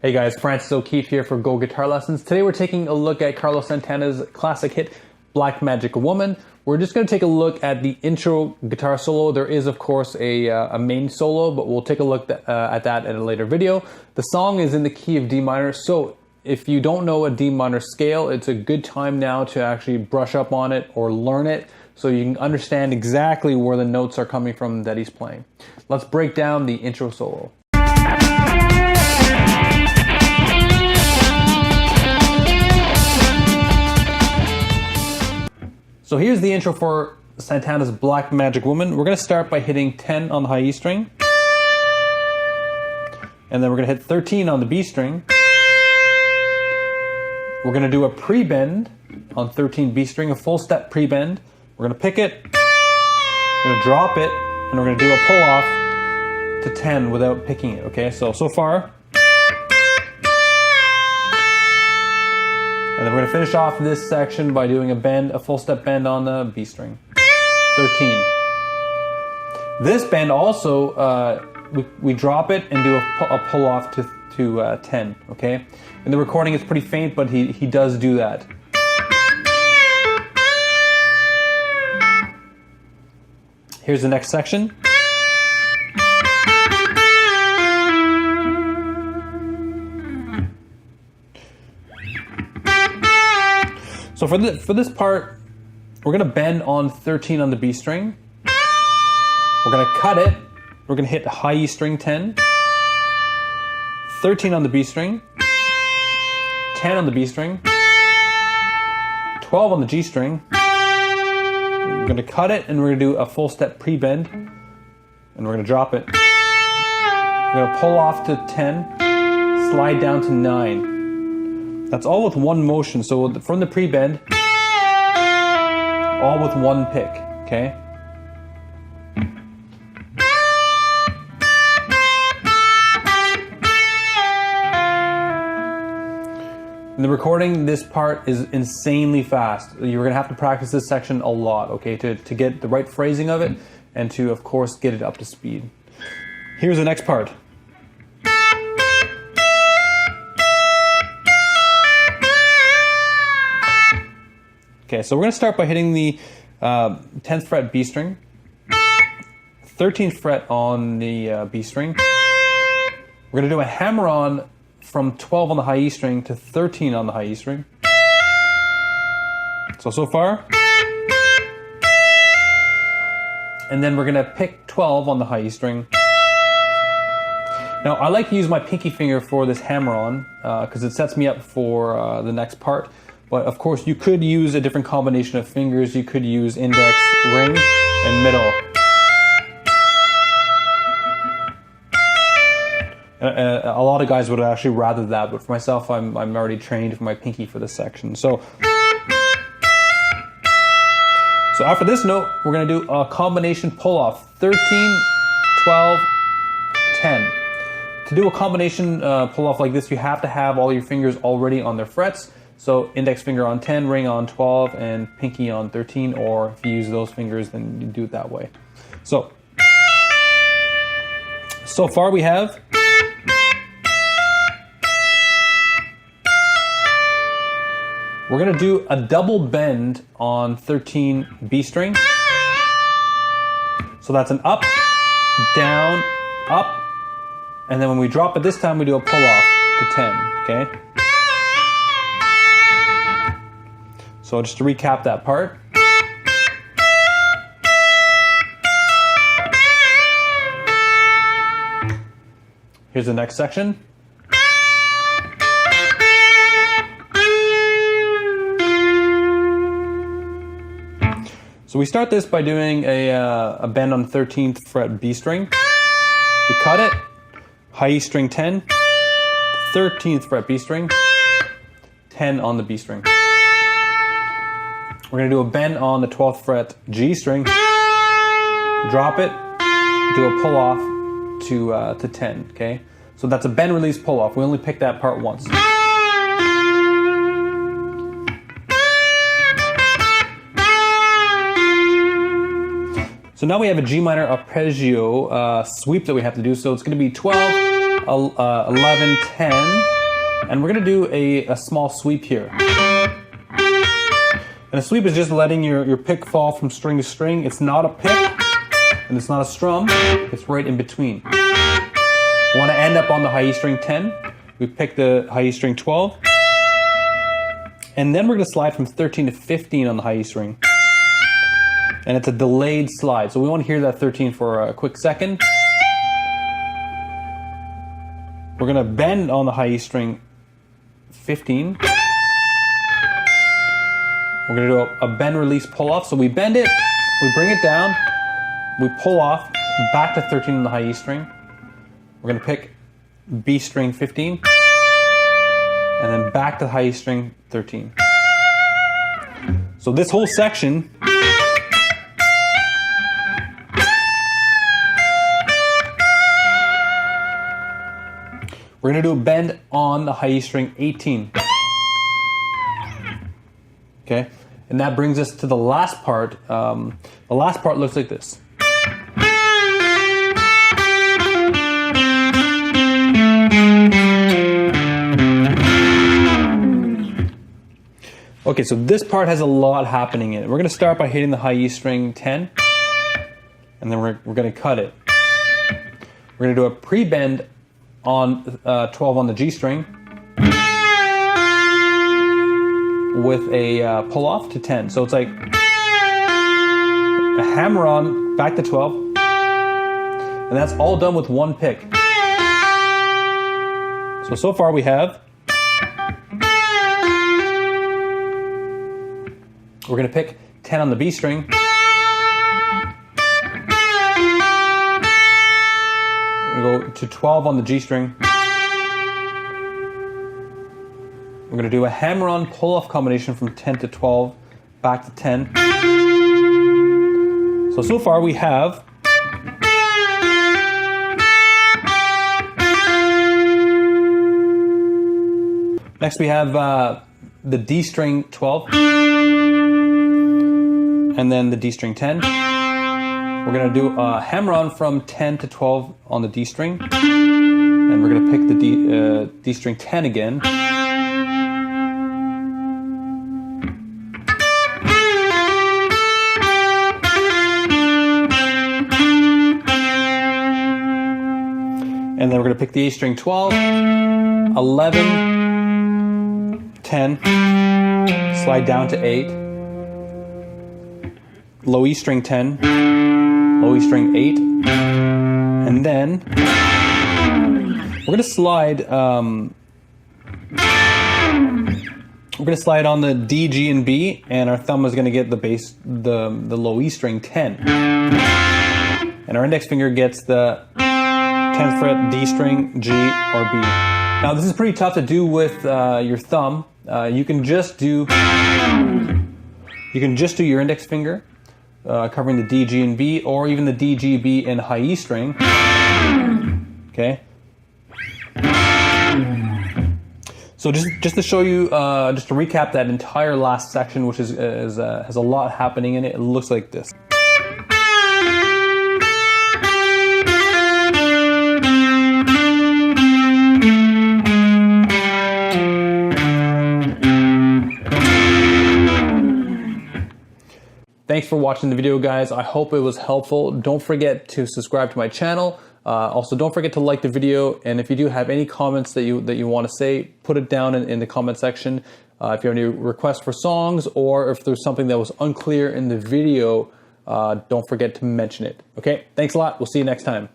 Hey guys, Francis O'Keefe here for Go Guitar Lessons. Today we're taking a look at Carlos Santana's classic hit, Black Magic Woman. We're just going to take a look at the intro guitar solo. There is, of course, a main solo, but we'll take a look at that in a later video. The song is in the key of D minor, so if you don't know a D minor scale, it's a good time now to actually brush up on it or learn it so you can understand exactly where the notes are coming from that he's playing. Let's break down the intro solo. So here's the intro for Santana's Black Magic Woman. We're going to start by hitting 10 on the high E string. And then we're going to hit 13 on the B string. We're going to do a pre-bend on 13 B string, a full step pre-bend. We're going to pick it, we're going to drop it, and we're going to do a pull-off to 10 without picking it, okay? So far. And then we're going to finish off this section by doing a full step bend on the B string, 13. This bend also, we drop it and do a pull off to 10, okay? In the recording it's pretty faint, but he does do that. Here's the next section. So for this part, we're going to bend on 13 on the B string. We're going to cut it. We're going to hit high E string 10. 13 on the B string. 10 on the B string. 12 on the G string. We're going to cut it and we're going to do a full step pre-bend. And we're going to drop it. We're going to pull off to 10. Slide down to 9. That's all with one motion, so from the pre-bend, all with one pick, okay? In the recording, this part is insanely fast. You're gonna have to practice this section a lot, okay, to get the right phrasing of it and to, of course, get it up to speed. Here's the next part. Okay, so we're going to start by hitting the 10th fret B string, 13th fret on the B string. We're going to do a hammer-on from 12 on the high E string to 13 on the high E string. So far. And then we're going to pick 12 on the high E string. Now, I like to use my pinky finger for this hammer-on because it sets me up for the next part. But of course, you could use a different combination of fingers. You could use index, ring, and middle. A lot of guys would actually rather that, but for myself, I'm already trained for my pinky for this section. So after this note, we're going to do a combination pull-off, 13, 12, 10. To do a combination pull-off like this, you have to have all your fingers already on their frets. So index finger on 10, ring on 12, and pinky on 13, or if you use those fingers, then you do it that way. So far we have we're going to do a double bend on 13 B string. So that's an up, down, up, and then when we drop it this time, we do a pull off to 10, okay? So just to recap that part. Here's the next section. So we start this by doing a bend on 13th fret B string. We cut it, high E string 10, 13th fret B string, 10 on the B string. We're going to do a bend on the 12th fret G string, drop it, do a pull off to 10, okay? So that's a bend release pull off. We only pick that part once. So now we have a G minor arpeggio sweep that we have to do. So it's going to be 12, 11, 10, and we're gonna do a small sweep here. And a sweep is just letting your pick fall from string to string. It's not a pick, and it's not a strum, it's right in between. We wanna end up on the high E string 10. We pick the high E string 12. And then we're gonna slide from 13 to 15 on the high E string. And it's a delayed slide. So we wanna hear that 13 for a quick second. We're gonna bend on the high E string 15. We're gonna do a bend, release, pull off. So we bend it, we bring it down, we pull off, back to 13 on the high E string. We're gonna pick B string 15, and then back to the high E string 13. So this whole section we're gonna do a bend on the high E string 18. Okay, and that brings us to the last part. The last part looks like this. Okay, so this part has a lot happening in it. We're gonna start by hitting the high E string 10, and then we're gonna cut it. We're gonna do a pre-bend on 12 on the G string, with a pull off to 10. So it's like a hammer on back to 12, and that's all done with one pick. So far we have, we're gonna pick 10 on the B string, we go to 12 on the G string. We're going to do a hammer-on pull-off combination from 10 to 12, back to 10. So far we have next we have the D string 12, and then the D string 10. We're going to do a hammer-on from 10 to 12 on the D string, and we're going to pick the D string 10 again. And then we're going to pick the A string 12, 11, 10, slide down to 8, low E string 10, low E string 8, and then we're going to slide. We're going to slide on the D, G, and B, and our thumb is going to get the bass, the low E string 10, and our index finger gets the 10th fret, D string, G, or B. Now this is pretty tough to do with your thumb. You can just do your index finger, covering the D, G, and B, or even the D, G, B, and high E string. Okay. So just to show you, just to recap that entire last section, which has a lot happening in it. It looks like this. Thanks for watching the video, guys. I hope it was helpful. Don't forget to subscribe to my channel. Also, don't forget to like the video. And if you do have any comments that you want to say, put it down in the comment section. If you have any requests for songs, or if there's something that was unclear in the video, don't forget to mention it. Okay, thanks a lot. We'll see you next time.